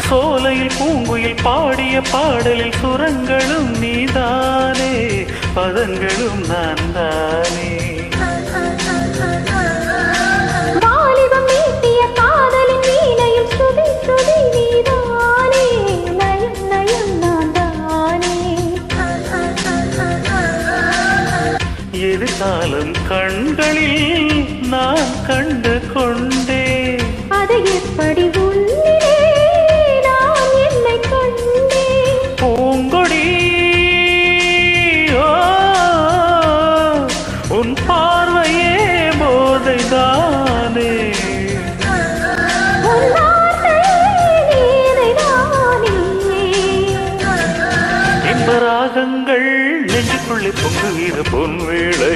சோலையில் பூங்குயில் பாடிய பாடலில் சுரங்களும் நீதானே, பதங்களும் நான் தானே. வாலிபம் மீட்டிய காதலின் வீணையில் சுதி சுதி நீதானே, நயம் நயம் நான் தானே. எதிர்காலம் கண்களில் நான் கண்டு கொண்டே, அது எப்படி உள்ளே நான் என்னை கொண்டே. பூங்கொடி உன் பார்வையே போதைதானே. இன்ப ராகங்கள் நெஞ்சுக்குள்ளே பொங்குகிற பொன்வேளை.